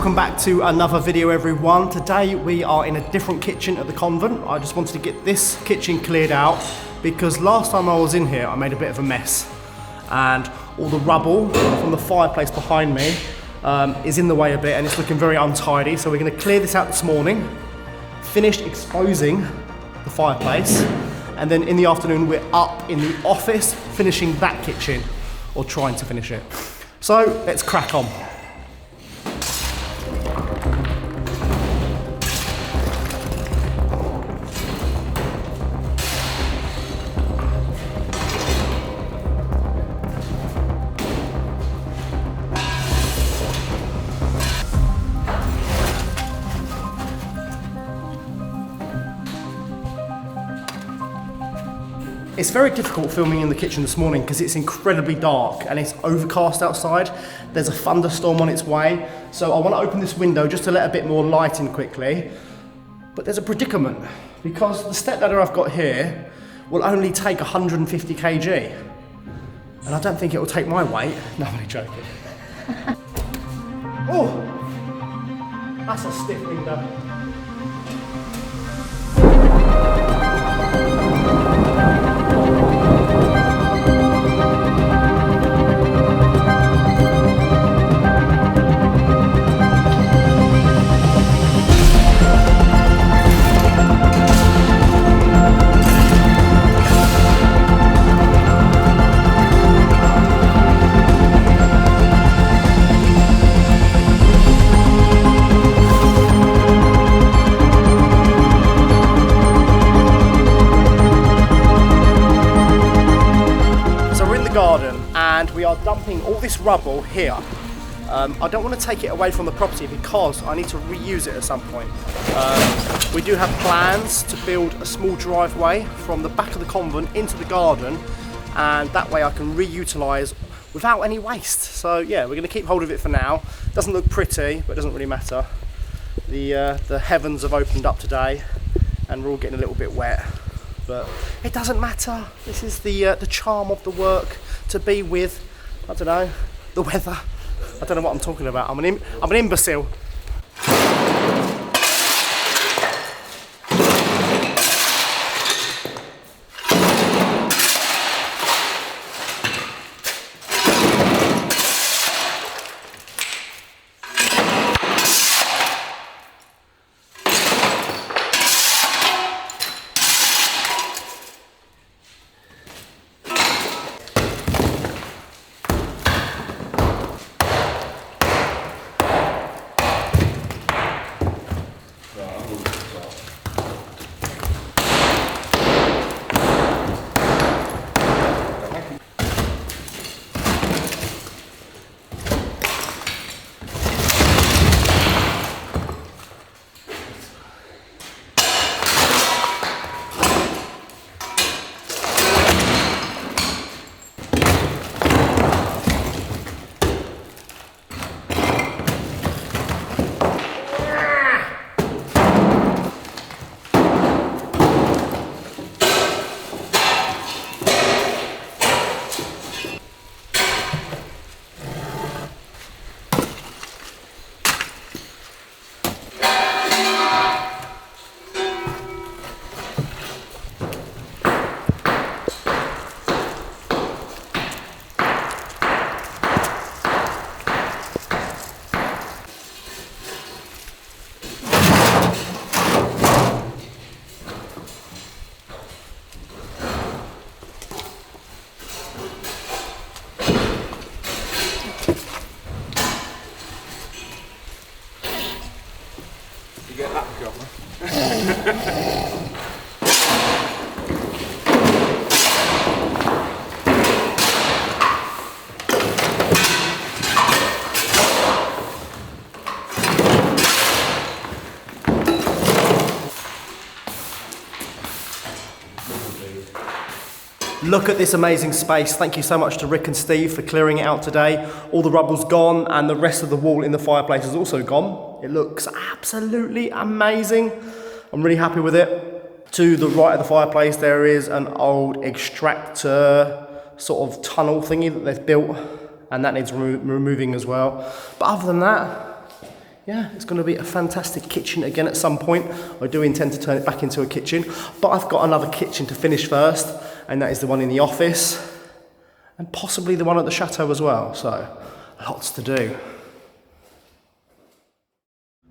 Welcome back to another video, everyone. Today we are in a different kitchen at the convent. I just wanted to get this kitchen cleared out because last time I was in here I made a bit of a mess and all the rubble from the fireplace behind me is in the way a bit and it's looking very untidy. So we're going to clear this out this morning, finished exposing the fireplace, and then in the afternoon we're up in the office finishing that kitchen, or trying to finish it. So let's crack on. It's very difficult filming in the kitchen this morning because it's incredibly dark and it's overcast outside. There's a thunderstorm on its way. So I want to open this window just to let a bit more light in quickly. But there's a predicament because the step ladder I've got here will only take 150 kg. And I don't think it will take my weight. No, I'm only joking. Oh, that's a stiff window. Garden, and we are dumping all this rubble here. I don't want to take it away from the property because I need to reuse it at some point. We do have plans to build a small driveway from the back of the convent into the garden, and that way I can reutilise without any waste. So yeah, we're going to keep hold of it for now. Doesn't look pretty, but it doesn't really matter. The heavens have opened up today and we're all getting a little bit wet. But it doesn't matter. This is the charm of the work, to be with, I don't know, the weather. I don't know what I'm talking about. I'm an imbecile. Get that cover. Look at this amazing space. Thank you so much to Rick and Steve for clearing it out today. All the rubble's gone and the rest of the wall in the fireplace is also gone. It looks absolutely amazing. I'm really happy with it. To the right of the fireplace there is an old extractor sort of tunnel thingy that they've built, and that needs removing as well. But other than that, yeah, it's going to be a fantastic kitchen again at some point. I do intend to turn it back into a kitchen, but I've got another kitchen to finish first, and that is the one in the office, and possibly the one at the chateau as well, so lots to do.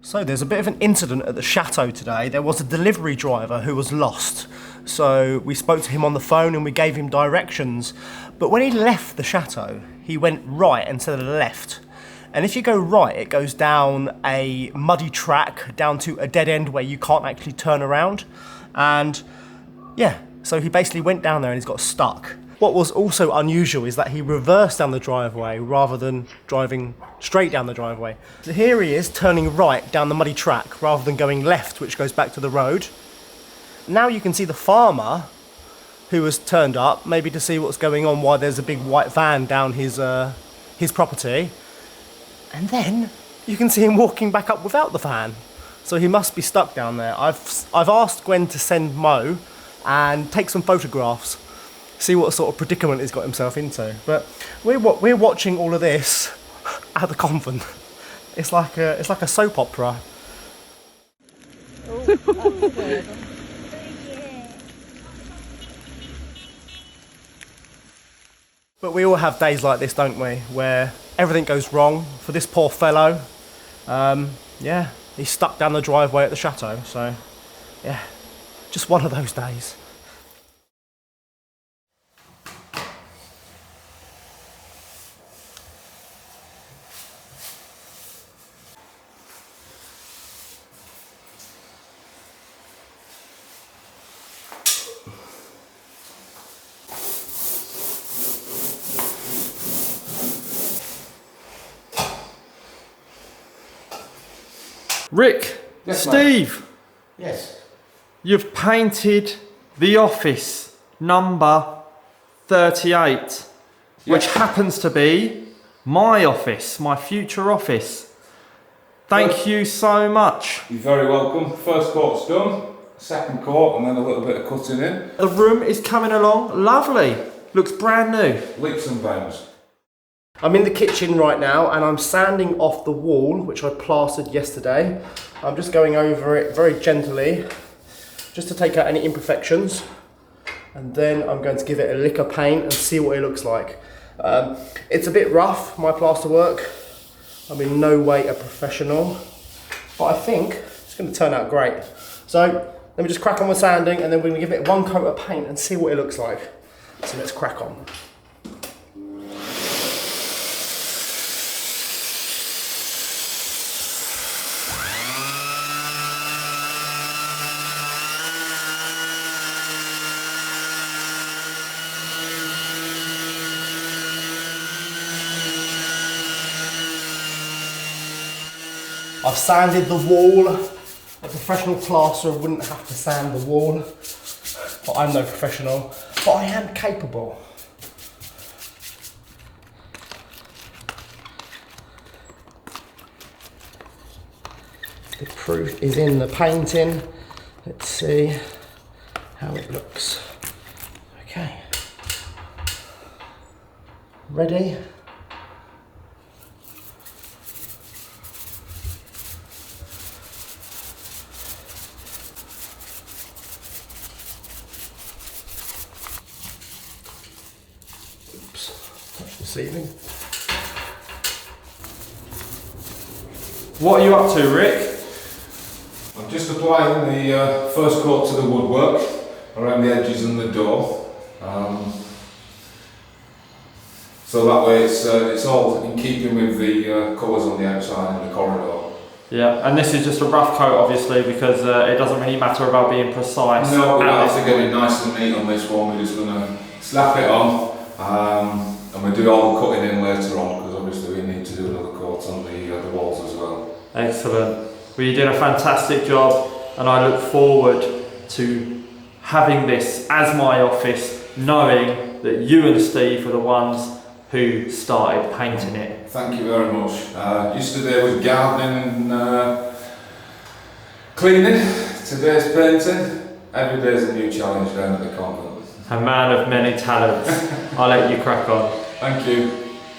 So there's a bit of an incident at the chateau today. There was a delivery driver who was lost. So we spoke to him on the phone and we gave him directions. But when he left the chateau, he went right instead of left. And if you go right, it goes down a muddy track, down to a dead end where you can't actually turn around. And yeah, so he basically went down there and he's got stuck. What was also unusual is that he reversed down the driveway rather than driving straight down the driveway. So here he is turning right down the muddy track rather than going left, which goes back to the road. Now you can see the farmer who has turned up, maybe to see what's going on, why there's a big white van down his property. And then you can see him walking back up without the van. So he must be stuck down there. I've asked Gwen to send Mo and take some photographs, see what sort of predicament he's got himself into. But we're watching all of this at the convent. It's like a soap opera. But we all have days like this, don't we, where everything goes wrong for this poor fellow. Yeah, he's stuck down the driveway at the chateau, so yeah, just one of those days. Rick, Yes, Steve, Yes. you've painted the office number 38, which happens to be my office, my future office. Thank you so much. You're very welcome. First coat's done, second coat, and then a little bit of cutting in. The room is coming along lovely. Looks brand new. Leaps and bounds. I'm in the kitchen right now and I'm sanding off the wall, which I plastered yesterday. I'm just going over it very gently, just to take out any imperfections. And then I'm going to give it a lick of paint and see what it looks like. It's a bit rough, my plaster work. I'm in no way a professional, but I think it's going to turn out great. So let me just crack on with sanding and then we're going to give it one coat of paint and see what it looks like. So let's crack on. I've sanded the wall. A professional plasterer wouldn't have to sand the wall, but I'm no professional, but I am capable. The proof is in the painting. Let's see how it looks. Okay. Ready? Touch the ceiling. What are you up to, Rick? I'm just applying the first coat to the woodwork around the edges and the door. So that way it's all in keeping with the colours on the outside and the corridor. Yeah, and this is just a rough coat, obviously, because it doesn't really matter about being precise. No, we don't have to get it nice and neat on this one. We're just going to slap it on, and we'll do all the cutting in later on, because obviously we need to do another coat on the walls as well. Excellent. Well, you did a fantastic job, and I look forward to having this as my office, knowing that you and Steve are the ones who started painting it. Thank you very much. Yesterday was gardening and cleaning. Today's painting. Every day is a new challenge down at the convent. A man of many talents. I'll let you crack on. Thank you.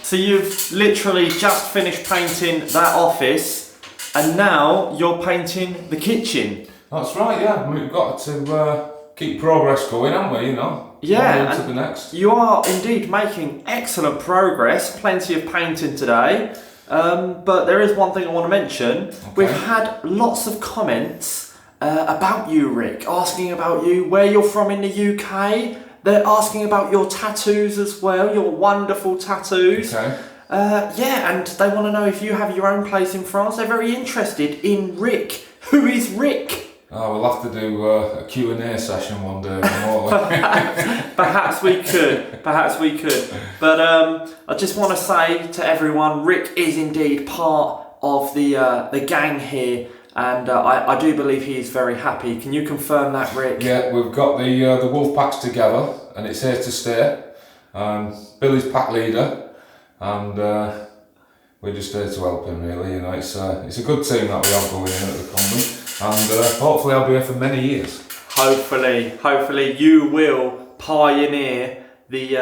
So you've literally just finished painting that office, And now you're painting the kitchen. That's right, yeah. We've got to keep progress going, haven't we, you know? Yeah, One to the next. You are indeed making excellent progress. Plenty of painting today. But there is one thing I want to mention. Okay. We've had lots of comments about you, Rick, asking about you, where you're from in the UK. They're asking about your tattoos as well, your wonderful tattoos. Okay. Yeah, and they want to know if you have your own place in France. They're very interested in Rick. Who is Rick? Oh, we'll have to do a Q&A session one day. Won't we? Perhaps we could. Perhaps we could. But I just want to say to everyone, Rick is indeed part of the gang here, and I do believe he is very happy. Can you confirm that, Rick? Yeah, we've got the wolf packs together, and it's here to stay. Billy's pack leader, and we're just here to help him. Really, you know, it's a good team that we have going in at the convent. And hopefully I'll be here for many years. Hopefully you will pioneer the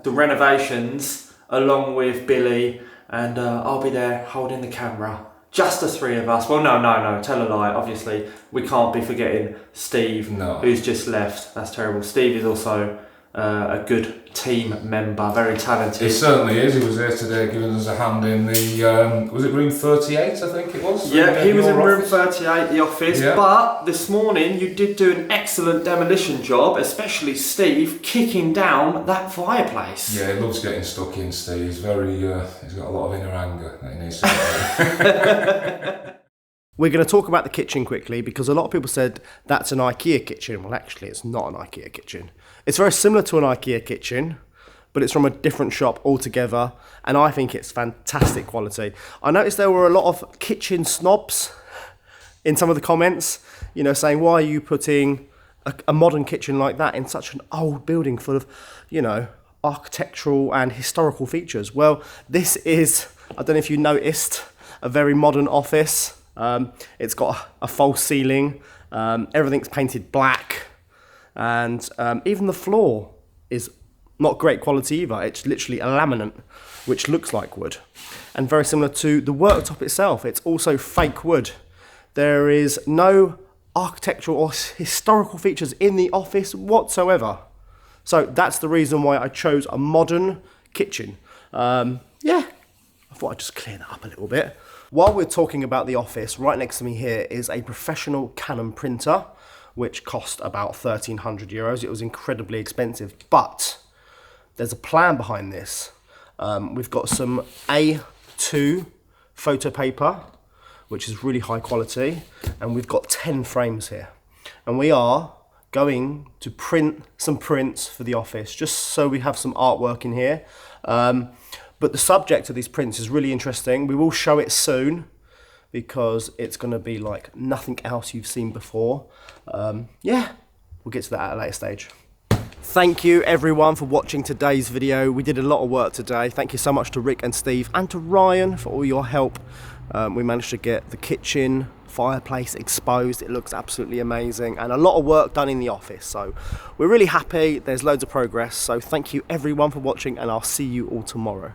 renovations along with Billy, and I'll be there holding the camera. Just the three of us. Well, no, tell a lie. Obviously, we can't be forgetting Steve, who's just left. That's terrible. Steve is also a good team member, very talented. He certainly is. He was here today giving us a hand in the, was it room 38, I think it was? Yeah, he was in room office. 38, the office, Yeah. But this morning you did do an excellent demolition job, especially Steve, kicking down that fireplace. Yeah, he loves getting stuck in, Steve. He's very, he's got a lot of inner anger that he needs to We're going to talk about the kitchen quickly because a lot of people said that's an IKEA kitchen. Well, actually, it's not an IKEA kitchen. It's very similar to an IKEA kitchen, but it's from a different shop altogether, and I think it's fantastic quality. I noticed there were a lot of kitchen snobs in some of the comments, you know, saying, why are you putting a modern kitchen like that in such an old building full of, you know, architectural and historical features? Well, this is, I don't know if you noticed, a very modern office. It's got a false ceiling, everything's painted black, and even the floor is not great quality either. It's literally a laminate which looks like wood, and very similar to the worktop itself. It's also fake wood. There is no architectural or historical features in the office whatsoever. So that's the reason why I chose a modern kitchen. Yeah, I thought I'd just clear that up a little bit. While we're talking about the office, right next to me here is a professional Canon printer, which cost about €1,300. It was incredibly expensive, but there's a plan behind this. We've got some A2 photo paper, which is really high quality, and we've got 10 frames here. And we are going to print some prints for the office, just so we have some artwork in here. But the subject of these prints is really interesting. We will show it soon because it's going to be like nothing else you've seen before. Yeah, we'll get to that at a later stage. Thank you everyone for watching today's video. We did a lot of work today. Thank you so much to Rick and Steve and to Ryan for all your help. We managed to get the kitchen fireplace exposed. It looks absolutely amazing, and a lot of work done in the office. So we're really happy. There's loads of progress. So thank you everyone for watching, and I'll see you all tomorrow.